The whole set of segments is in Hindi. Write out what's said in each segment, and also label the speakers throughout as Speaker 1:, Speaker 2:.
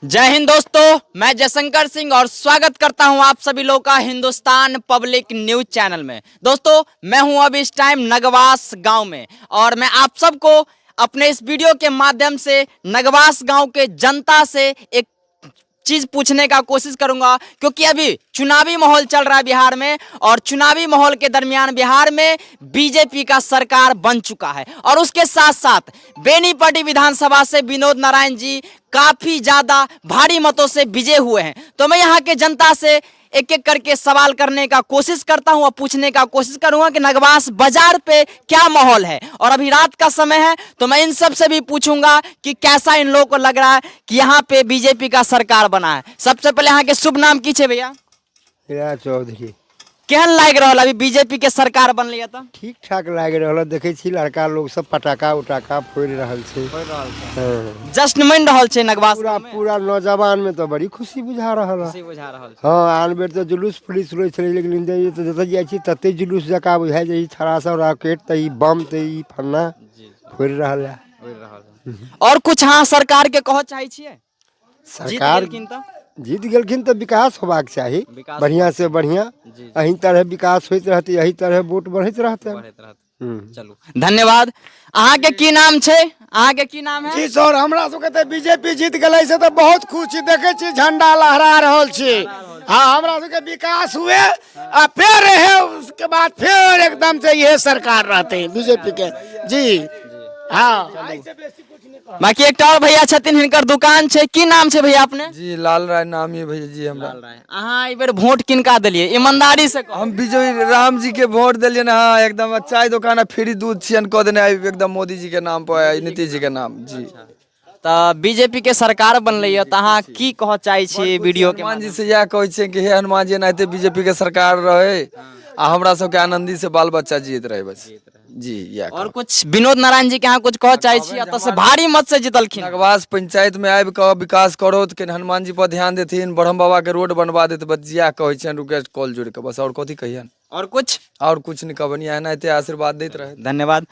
Speaker 1: जय हिंद दोस्तों, मैं जयशंकर सिंह और स्वागत करता हूं आप सभी लोगों का हिंदुस्तान पब्लिक न्यूज चैनल में। दोस्तों, मैं हूं अभी इस टाइम नगवास गांव में और मैं आप सबको अपने इस वीडियो के माध्यम से नगवास गांव के जनता से एक चीज पूछने का कोशिश करूंगा, क्योंकि अभी चुनावी माहौल चल रहा है बिहार में और चुनावी माहौल के दरमियान बिहार में बीजेपी का सरकार बन चुका है और उसके साथ साथ बेनीपट्टी विधानसभा से विनोद नारायण जी काफी ज्यादा भारी मतों से विजय हुए हैं। तो मैं यहाँ के जनता से एक एक करके सवाल करने का कोशिश करता हूं और पूछने का कोशिश करूंगा कि नगवास बाजार पे क्या माहौल है। और अभी रात का समय है तो मैं इन सब से भी पूछूंगा कि कैसा इन लोगों को लग रहा है कि यहाँ पे बीजेपी का सरकार बना है। सबसे पहले यहाँ के शुभ नाम की छे भैया?
Speaker 2: हीरा चौधरी।
Speaker 1: केहन लाग रहा अभी बीजेपी के सरकार बन लिया तो?
Speaker 2: ठीक ठाक लाग रहा, देखे छी लड़का लोग सब पटाखा उटाखा फोड़ रहल छे।
Speaker 1: जश्न मन रहल छे नगवास
Speaker 2: पूरा पूरा नौजवान में तो बड़ी खुशी बुझा रहल है।
Speaker 1: बुझा रहल छे।
Speaker 2: हाँ, आन बेर तो जुलूस पुलिस रोज छे, लेकिन जतऽ जाइ छी तते जुलूस जका बुझाइ जाइ, छरासा रॉकेट तई बम तई फन्ना फोड़ रहल है।
Speaker 1: और कुछ हाँ सरकार के कहो चाहे छिए?
Speaker 2: सरकार जीत गेलखिन तो विकास होबाक चाही, बढ़िया से बढ़िया। अही तरह विकास होइत रहते, यही तरह वोट बढ़त रहते।
Speaker 1: चलू धन्यवाद। अहाँ के की नाम छे? अहाँ के की नाम है?
Speaker 3: जी सर, हमरा सबके तो बीजेपी जीत गले से तो बहुत खुशी, देखे छी झंडा लहरा रहल छी। हाँ, हमरा सबके विकास हुए आ फिर है उसके बाद फिर एकदम से ये सरकार रहते हैं बीजेपी के। जी हाँ,
Speaker 1: बाकी एक और भैया छथिन, हिनकर दुकान छे। की नाम छे भैया अपने?
Speaker 4: जी लाल राय नाम है भैया जी हमरा।
Speaker 1: अहाँ इधर वोट किनका दिलिए? ईमानदारी से कहो।
Speaker 4: हम विजय राम जी के वोट दिलिए ना। हाँ, एकदम चाय दुकान फ्री दूध छियन कह देने एकदम मोदी जी के नाम पर, नीतीश जी के नाम। जी
Speaker 1: तो बीजेपी के सरकार बन रही है तो अहाँ की कह चाहे छी वीडियो के?
Speaker 4: हनुमान जी से यह कहे छे कि हे हनुमान जी एनाहिते बीजेपी के सरकार रहे आ हमरा सबके आनंदी से बाल बच्चा जीत रहे बस। जी या
Speaker 1: और कुछ विनोद नारायण जी के यहाँ कुछ कह चाहे छी? अतः से भारी मत से जीतलखिन।
Speaker 4: नगवास पंचायत में आबि के विकास करो तो हनुमान जी पर ध्यान देथिन, ब्रह्म बाबा के रोड बनवा देते बस। जिया कहे छे रिक्वेस्ट कॉल जोड़ के बस, और कथी कहियन? और कुछ नहीं कहबनी, एनाहिते आशीर्वाद देते रहे।
Speaker 1: धन्यवाद।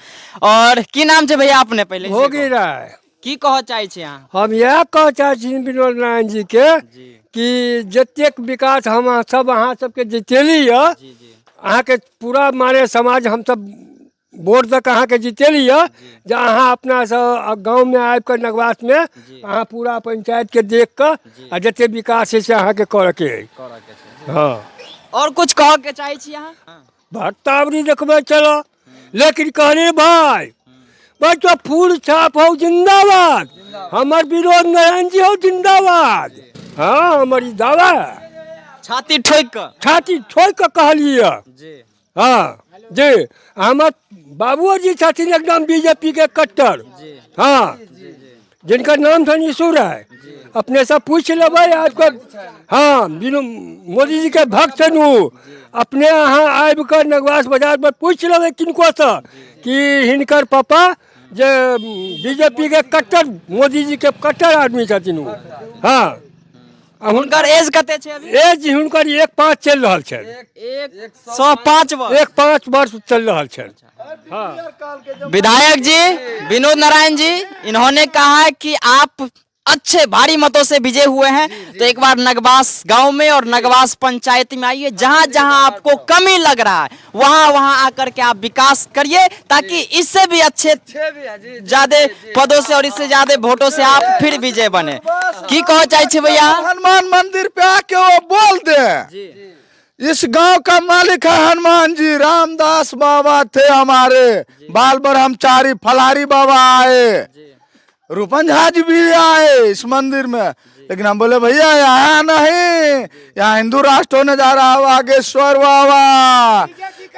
Speaker 1: और की नाम छे भैया अपने? पहले
Speaker 2: हो गई रहा
Speaker 1: की कह चाहे छी अहाँ?
Speaker 2: हम यह कह चाहे छी विनोद नारायण जी के कि जतेक विकास हम सब अहाँ सबके जितेली है, अहाँ के पूरा माने समाज हम सब वोट तक अहाँ के जितेली है। जो अहाँ अपना सब गांव में आबि कर नगवास में अहाँ पूरा पंचायत के देख कर आ जते विकास है से अहाँ के करे के है। हाँ,
Speaker 1: और कुछ कह के चाहे छी अहाँ?
Speaker 2: भट्टावरी देखबे चलो, लेकिन कहने भाई तो फूल छाप हो जिंदाबाद, हमार विनोद नारायण जी हो जिंदाबाद। हाँ, हमारी दावा
Speaker 1: छाती ठोक
Speaker 2: के कहलिए। हाँ जी, हमार बाबू जी छथिन एकदम बीजेपी के कट्टर। हाँ, जिनका नाम था निशुर है, अपने से पूछ लेबै आजकल। हाँ, मोदी जी के भक्त नु अपने यहाँ आबि कर नगवास बाजार पर पूछ लेबै किनको से कि हिनकर पापा जे बीजेपी के कट्टर, मोदी जी के कट्टर आदमी छथिन। हाँ,
Speaker 1: हुनकर एज कते छे अभी?
Speaker 2: एज हुनकर 1.5 चल रहा है। 105 वर्ष चल रहा है। हाँ।
Speaker 1: विधायक जी विनोद नारायण जी, इन्होंने कहा है कि आप अच्छे भारी मतों से विजय हुए हैं, तो एक बार नगवास गांव में और नगवास पंचायत में आइए, जहां जहां आपको कमी लग रहा है वहां वहां आकर के आप विकास करिए, ताकि इससे भी अच्छे ज्यादा पदों से और इससे ज्यादा वोटों से आप फिर विजय बने। की कहो चाहे छे भैया?
Speaker 3: हनुमान मंदिर पे आके वो बोल दे, इस गांव का मालिक है हनुमान जी। रामदास बाबा थे हमारे, बाल ब्रह्मचारी फलारी बाबा आए, रूपन झा जी भी आए इस मंदिर में, लेकिन हम बोले भैया यहाँ नहीं, यहाँ हिंदू राष्ट्र होने जा रहा है, बागेश्वर बाबा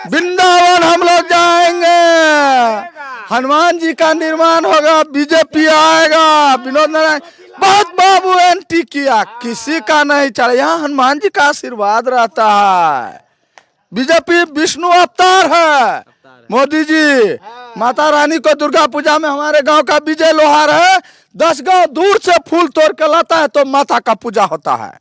Speaker 3: वृंदावन हम लोग जाएंगे, हनुमान जी का निर्माण होगा, बीजेपी आएगा। विनोद नारायण बहुत बाबू एंटी किया, किसी का नहीं चला, यहाँ हनुमान जी का आशीर्वाद रहता है। बीजेपी विष्णु अवतार है, मोदी जी माता रानी को दुर्गा पूजा में हमारे गांव का विजय लोहार है, 10 गांव दूर से फूल तोड़ के लाता है तो माता का पूजा होता है।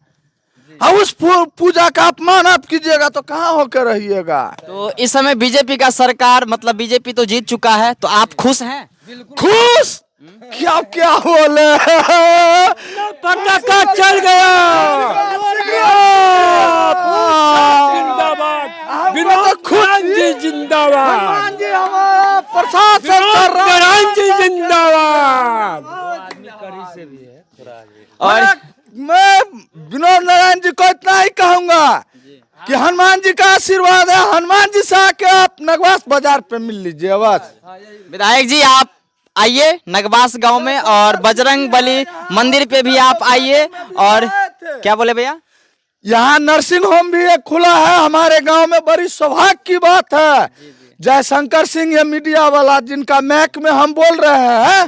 Speaker 3: हाँ, उस पूजा का अपमान आप कीजिएगा तो कहाँ होकर रहिएगा।
Speaker 1: तो इस समय बीजेपी का सरकार, मतलब बीजेपी तो जीत चुका है, तो आप खुश हैं?
Speaker 3: खुश क्या क्या बोले
Speaker 2: पटाखा नारायण जी जिंदाबाद।
Speaker 1: और
Speaker 3: मैं विनोद नारायण जी को इतना ही कहूंगा कि हनुमान जी का आशीर्वाद है। हनुमान जी से आके आप नगवास बाजार पे मिल लीजिए बस।
Speaker 1: विधायक जी आप आइए नगवास गांव में, और बजरंग बली मंदिर पे भी आप आइए। और क्या बोले भैया?
Speaker 3: यहाँ नर्सिंग होम भी एक खुला है हमारे गांव में, बड़ी सौभाग्य की बात है। जयशंकर सिंह ये मीडिया वाला जिनका मैक में हम बोल रहे हैं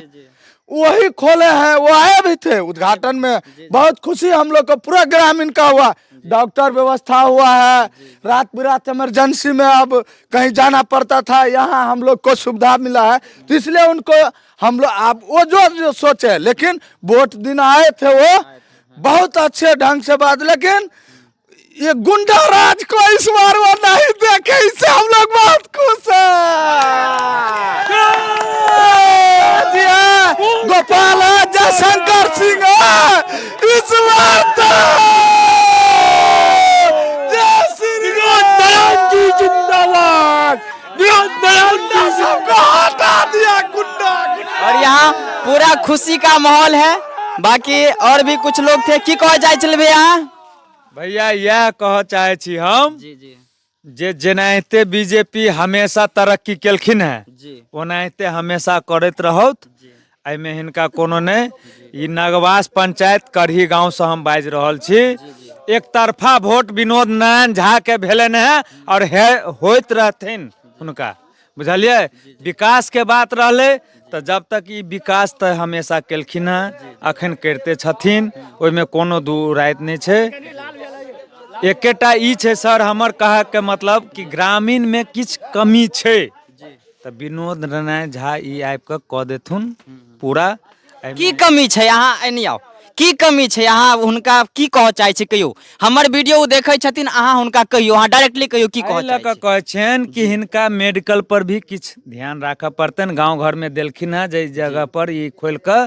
Speaker 3: वही खोले हैं, वो आए भी थे उद्घाटन में। बहुत खुशी हम लोग को पूरा ग्रामीण का हुआ। डॉक्टर व्यवस्था हुआ है, रात बिरात इमरजेंसी में अब कहीं जाना पड़ता था, यहाँ हम लोग को सुविधा मिला है। तो इसलिए उनको हम लोग आप वो जो सोचे, लेकिन वोट दिन आए थे वो बहुत अच्छे ढंग से बात, लेकिन ये गुंडा राज को इस बार वो नहीं देखे, इससे हम लोग बहुत खुश हैं। जी हाँ, गोपाल है, जयशंकर सिंह है इस बार तो। जय श्री
Speaker 2: नारायण जी जिंदाबाद। नारायण जी
Speaker 3: सबको हटा दिया गुंडा।
Speaker 1: और यहाँ पूरा खुशी का माहौल है। बाकी और भी कुछ लोग थे, की कह जाए चल भैया?
Speaker 5: भैया यह कह चाहे छी हम जे जेनाहिते बीजेपी हमेशा तरक्की केलखिन है ओनाहिते हमेशा करैत रहौत। एहिमे हिनका कोनो नहीं। ई नगवास पंचायत करही गांव से हम बाजि रहल छी। एक तरफा वोट विनोद नारायण झा के भेलन है और होइत रहथिन हुनका, बुझलिए। विकास के बात रहले तो जब तक ई विकास तो हमेशा केलखिन है, अखन करते छथिन, ओहिमे कोनो दू राय नहीं छै। एकेटा ई छै सर हमर कहा के मतलब कि ग्रामीण में किछ कमी छै तो विनोद नारायण झा ई आबि के कह देथुन पूरा।
Speaker 1: की कमी छै? यहाँ एनी आओ, की कमी छै? यहाँ हुनका की कह चाहे छी कहियो? हमर वीडियो देखे छथिन, अहाँ हुनका कहियो, अहाँ डायरेक्टली कहियो की कह चाहे छी?
Speaker 5: कहे छन कि हिनका मेडिकल पर भी किछ ध्यान राखऽ पड़तन। गांव घर में देलखिन है जे जगह पर ई खोल के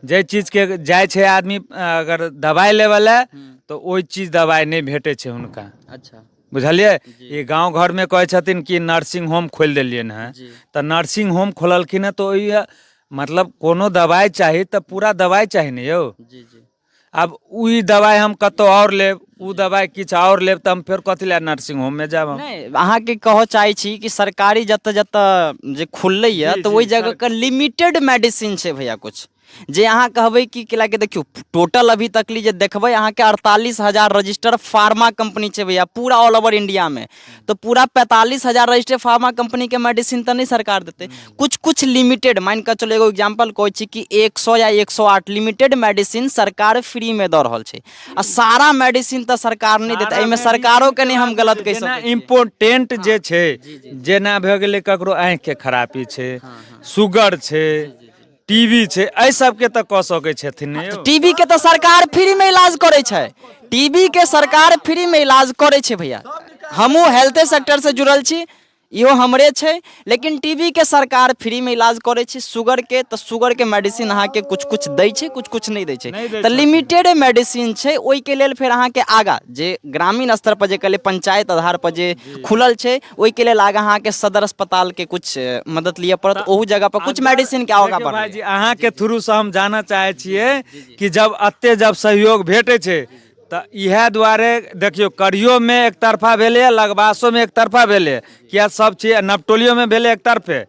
Speaker 5: जे चीज के जाय छै आदमी अगर दवाई लेवला तो ओई चीज दवाई नहीं भेटे छै हुनका।
Speaker 1: अच्छा,
Speaker 5: बुझलिए। ये गांव घर में कहे छथिन कि नर्सिंग होम खोल देलियन है तो नर्सिंग होम खोललखिन है तो मतलब कोनो दवाई चाहिए तो पूरा दवाई चाहिए नहीं यो। अब वही दवाई हम कतो और लेब, उ दवाई किछ और लेब तो हम फिर कथी ला नर्सिंग होम में जाब?
Speaker 1: नहीं अहाँ के कह चाहे छी कि सरकारी जत जे खुलले है तो वही जगह का लिमिटेड मेडिसिन छै भैया। कुछ जे अहाँ कहबै कि केला के देखियो टोटल अभी तक ली जे देखबै अहाँ के 48,000 रजिस्टर फार्मा कंपनी छै भैया पूरा ऑल ओवर इंडिया में। तो पूरा 45,000 रजिस्टर फार्मा कंपनी के मेडिसिन तो नहीं सरकार देते, कुछ कुछ लिमिटेड मान के चलो। एगो एग्जांपल कहै छी कि 100 या 108 लिमिटेड मेडिसिन सरकार फ्री में दऽ रहल छै, आ सारा मेडिसिन तो सरकार नहीं देते। एहिमे सरकारों के नहीं हम गलत कहि सकै छी।
Speaker 5: इम्पोर्टेंट जे छै जेना भ गेलै ककरो आँखि के खराबी छै, शुगर छै, टीबी छै, एहि सब के तो कह सकै छथिन।
Speaker 1: टीबी के तो सरकार फ्री में इलाज करे छै, टीबी के सरकार फ्री में इलाज करे छै भैया। हमहू हेल्थ सेक्टर से जुड़ल छी, इहो हमरे छै, लेकिन टीबी के सरकार फ्री में इलाज करे छै। शुगर के तो शुगर के मेडिसिन अहाँ के कुछ कुछ दै छै, कुछ कुछ नहीं दै छै। तो लिमिटेड मेडिसिन छै, ओई के लेल फिर अहाँ के आगा जे ग्रामीण स्तर पर जे कहले पंचायत आधार पर जे खुलल छै ओई के लेल आगा अहाँ के सदर अस्पताल के कुछ मदद लिया पड़त, ओहू जगह पर कुछ मेडिसिन के आगा बढ़।
Speaker 5: भाईजी अहाँ के थ्रू से हम जानना चाहे छियै कि जब अत्ते जब सहयोग भेटे छै तो इहे दुआरे देखियो करियो में एक तरफा भेले, लगवासो में एक तरफा भेले, किया सब चीज नपटोलियो में भेले एक तरफे।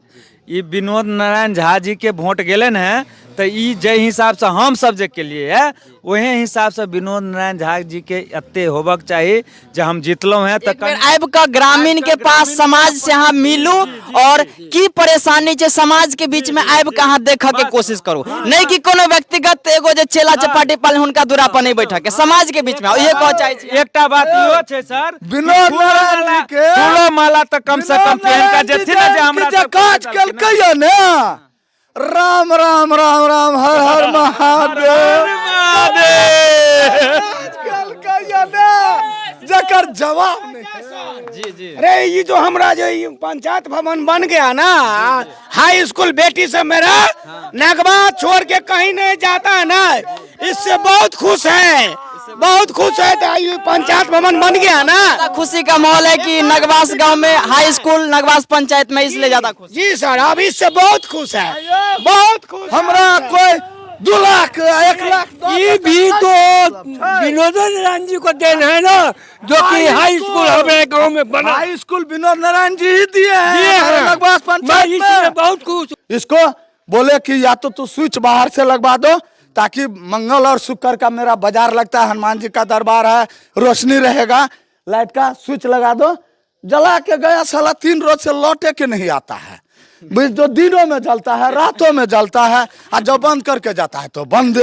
Speaker 5: ई विनोद नारायण झा जी के वोट गेलन है तो ई जे हिसाब से हम सब जे के लिए है वही हिसाब से विनोद नारायण झा जी के अत्ते होबक चाहिए जो हम जीतलो है। तो
Speaker 1: आबि के ग्रामीण के पास समाज से अहाँ मिलू और की परेशानी छै समाज के बीच में आबि के अहाँ देख के कोशिश करू, नहीं कि कोनो व्यक्तिगत एगो जे चेला चपाटी पाल हुनका दूरा पर नहीं बैठा के समाज के बीच में ये कह चाहे छी।
Speaker 5: एकटा बात इहो छै सर,
Speaker 3: विनोद नारायण जी के
Speaker 5: फूलो माला तो कम से कम पहन का जेथिन ना जे हमरा
Speaker 3: जे काज केलकै ने, राम राम राम राम हर हर महादेव जकर जवाब नहीं।
Speaker 6: अरे ये जो हमरा जो ये पंचायत भवन बन गया ना, हाई स्कूल बेटी से मेरा नगवा छोड़ के कहीं नहीं जाता है ना, इससे बहुत खुश है। बहुत खुश है तो ये पंचायत भवन बन गया ना।
Speaker 1: ज्यादा खुशी का माहौल है कि नगवास गांव में हाई स्कूल नगवास पंचायत में, इसलिए ज्यादा खुश।
Speaker 6: जी सर, अब इससे बहुत खुश है, बहुत खुश।
Speaker 3: हमरा कोई 2 लाख 1 लाख
Speaker 2: ये भी तो विनोद नारायण जी को देन है ना, जो कि हाई स्कूल हमारे गांव में बना।
Speaker 3: हाई स्कूल विनोद नारायण जी ही दिए
Speaker 2: ये
Speaker 3: हैं
Speaker 2: है।
Speaker 3: नगवास
Speaker 2: मैं
Speaker 3: पंचायत
Speaker 2: इसमें
Speaker 3: में।
Speaker 2: बहुत खुश हूँ।
Speaker 3: इसको बोले कि या तो तू स्विच बाहर से लगवा दो, ताकि मंगल और शुक्र का मेरा बाजार लगता है, हनुमान जी का दरबार है, रोशनी रहेगा, लाइट का स्विच लगा दो। जला के गया साला 3 रोज से लौटे के नहीं आता है। जो दिनों में जलता है, रातों में जलता है, और जब बंद करके जाता है तो बंद।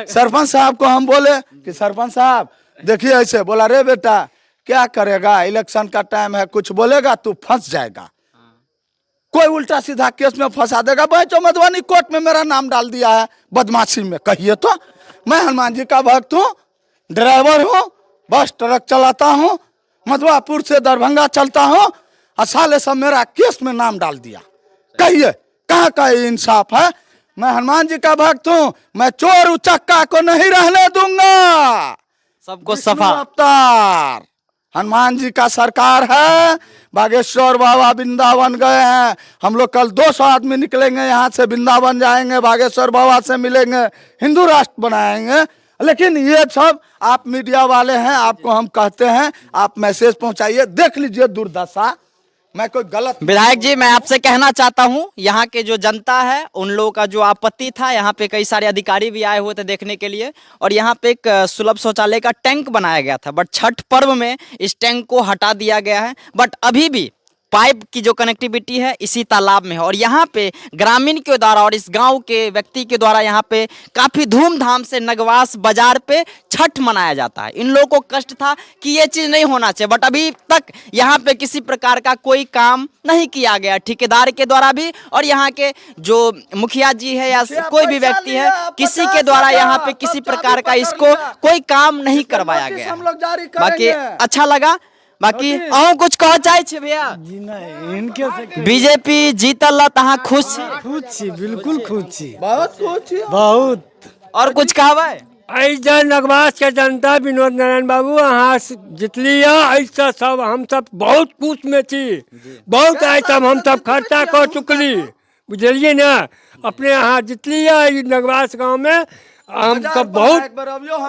Speaker 3: सरपंच साहब को हम बोले कि सरपंच साहब देखिए ऐसे, बोला रे बेटा क्या करेगा, इलेक्शन का टाइम है, कुछ बोलेगा तू फंस जाएगा, कोई उल्टा सीधा केस में फंसा देगा। भाई जो मधुबनी कोर्ट में मेरा नाम डाल दिया है बदमाशी में, कहिए तो। मैं हनुमान जी का भक्त हूँ, ड्राइवर हूँ, बस ट्रक चलाता हूँ, मधुआपुर से दरभंगा चलता हूँ, और साले सब मेरा केस में नाम डाल दिया। कहिए कहाँ का ये इंसाफ है। मैं हनुमान जी का भक्त हूँ, मैं चोर उचक्का को नहीं रहने दूंगा।
Speaker 1: सबको सफा।
Speaker 3: अवतार हनुमान जी का सरकार है। बागेश्वर बाबा वृंदावन गए हैं, हम लोग कल 200 आदमी निकलेंगे यहाँ से, वृंदावन जाएंगे, बागेश्वर बाबा से मिलेंगे, हिंदू राष्ट्र बनाएंगे। लेकिन ये सब आप मीडिया वाले हैं, आपको हम कहते हैं आप मैसेज पहुंचाइए। देख लीजिए दुर्दशा, मैं कोई गलत।
Speaker 1: विधायक जी, मैं आपसे कहना चाहता हूं, यहाँ के जो जनता है उन लोगों का जो आपत्ति था, यहाँ पे कई सारे अधिकारी भी आए हुए थे देखने के लिए, और यहाँ पे एक सुलभ शौचालय का टैंक बनाया गया था, बट छठ पर्व में इस टैंक को हटा दिया गया है। बट अभी भी पाइप की जो कनेक्टिविटी है इसी तालाब में है, और यहाँ पे ग्रामीण के द्वारा और इस गांव के व्यक्ति के द्वारा यहाँ पे काफ़ी धूमधाम से नगवास बाजार पे छठ मनाया जाता है। इन लोगों को कष्ट था कि ये चीज़ नहीं होना चाहिए, बट अभी तक यहाँ पे किसी प्रकार का कोई काम नहीं किया गया ठेकेदार के द्वारा भी, और यहाँ के जो मुखिया जी है या कोई भी व्यक्ति है, किसी के द्वारा यहाँ पे किसी प्रकार का इसको कोई काम नहीं करवाया गया।
Speaker 3: हम लोग जारी
Speaker 1: बाकी
Speaker 3: करेंगे।
Speaker 1: अच्छा लगा। बाकी अहूँ कुछ कह चाहे छे भैया? बीजेपी जीतल तहाँ खुश छी?
Speaker 7: खुश छी, बिल्कुल खुश छी,
Speaker 3: बहुत कुछ
Speaker 7: बहुत।
Speaker 1: और कुछ कहबै?
Speaker 2: ऐसा नगवास के जनता विनोद नारायण बाबू अहाँ जितलिए, ऐसा सब हम सब बहुत खुश में छी, बहुत ऐसा हम सब खर्चा कर चुकली, बुझलिए ना। अपने यहाँ जितलिए नगवास गांव में हम सब बहुत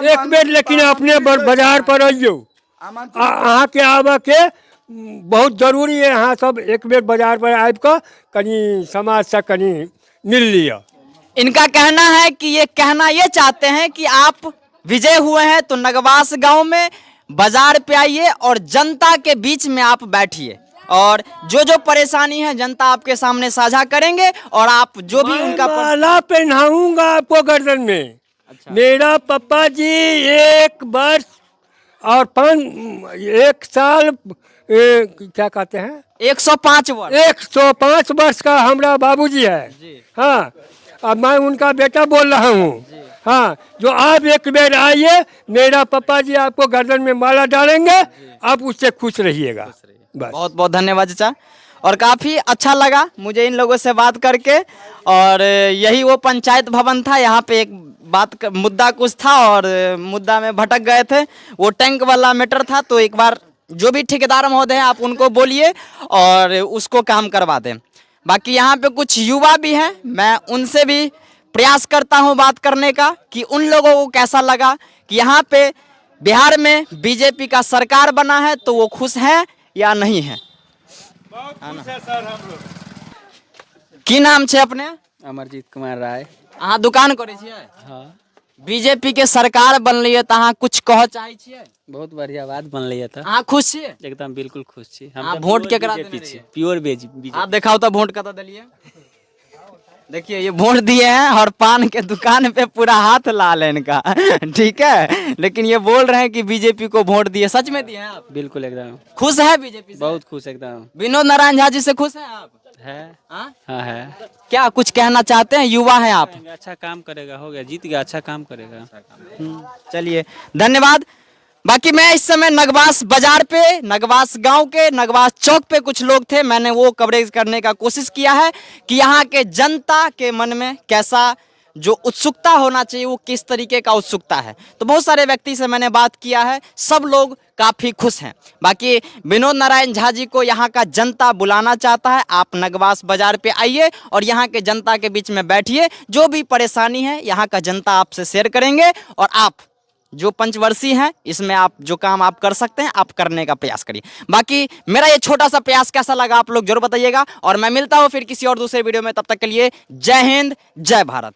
Speaker 2: एक बेर, लेकिन अपने बाजार पर आइयो, अहाँ के आबे के बहुत जरूरी है। अहाँ सब एक बेर बाजार पर आबि कऽ कनी समाज से कनी मिल लिया।
Speaker 1: इनका कहना है कि ये कहना ये चाहते हैं कि आप विजय हुए हैं तो नगवास गांव में बाजार पे आइए और जनता के बीच में आप बैठिए, और जो जो परेशानी है जनता आपके सामने साझा करेंगे, और आप जो भी उनका
Speaker 2: माला पहनाऊंगा आपको गर्दन में। मेरा पापा जी 1 वर्ष और 1 साल क्या कहते हैं
Speaker 1: 105 वर्ष
Speaker 2: 105 वर्ष का हमारा बाबूजी है। हाँ, अब मैं उनका बेटा बोल रहा हूँ। हाँ, जो आप एक बेर आइए, मेरा पापा जी आपको गर्दन में माला डालेंगे, आप उससे खुश रहिएगा। बस।
Speaker 1: बहुत बहुत धन्यवाद चाचा, और काफ़ी अच्छा लगा मुझे इन लोगों से बात करके। और यही वो पंचायत भवन था, यहाँ पे एक मुद्दा कुछ था और मुद्दा में भटक गए थे, वो टैंक वाला मैटर था। तो एक बार जो भी ठेकेदार महोदय हैं आप उनको बोलिए और उसको काम करवा दें। बाकी यहाँ पे कुछ युवा भी हैं, मैं उनसे भी प्रयास करता हूँ बात करने का कि उन लोगों को कैसा लगा कि यहाँ पे बिहार में बीजेपी का सरकार बना है, तो वो खुश हैं या नहीं है। की नाम छे अपने?
Speaker 8: अमरजीत कुमार राय।
Speaker 1: अहाँ दुकान करे छियै?
Speaker 8: हाँ,
Speaker 1: बीजेपी के सरकार बनलै है तो अहाँ कुछ कह चाहे छियै?
Speaker 8: बहुत बढ़िया बात बनलै है।
Speaker 1: अहाँ खुश छियै?
Speaker 8: एकदम बिल्कुल खुश छी।
Speaker 1: अहाँ वोट केकरा देने रहियै?
Speaker 8: Pure BJP.
Speaker 1: आप दिखाओ तो वोट कतऽ देलियै? देखिए ये वोट दिए हैं और पान के दुकान पे पूरा हाथ लाल है इनका। ठीक है, लेकिन ये बोल रहे हैं कि बीजेपी को वोट दिए। सच में दिए हैं आप?
Speaker 8: बिल्कुल एकदम
Speaker 1: खुश है बीजेपी से?
Speaker 8: बहुत खुश एकदम।
Speaker 1: विनोद नारायण झा जी से खुश हैं आप?
Speaker 8: है।
Speaker 1: हाँ?
Speaker 8: हाँ है।
Speaker 1: क्या कुछ कहना चाहते हैं? युवा हैं आप।
Speaker 8: अच्छा काम करेगा, हो गया, जीत गया, अच्छा काम करेगा।
Speaker 1: चलिए धन्यवाद। बाकी मैं इस समय नगवास बाजार पे, नगवास गांव के नगवास चौक पे कुछ लोग थे, मैंने वो कवरेज करने का कोशिश किया है कि यहाँ के जनता के मन में कैसा जो उत्सुकता होना चाहिए वो किस तरीके का उत्सुकता है। तो बहुत सारे व्यक्ति से मैंने बात किया है, सब लोग काफ़ी खुश हैं। बाकी विनोद नारायण झा जी को यहाँ का जनता बुलाना चाहता है। आप नगवास बाजार पे आइए और यहाँ के जनता के बीच में बैठिए, जो भी परेशानी है यहाँ का जनता आपसे शेयर करेंगे और आप जो पंचवर्षीय हैं इसमें आप जो काम आप कर सकते हैं आप करने का प्रयास करिए। बाकी मेरा ये छोटा सा प्रयास कैसा लगा आप लोग जरूर बताइएगा और मैं मिलता हूँ फिर किसी और दूसरे वीडियो में। तब तक के लिए जय हिंद, जय भारत।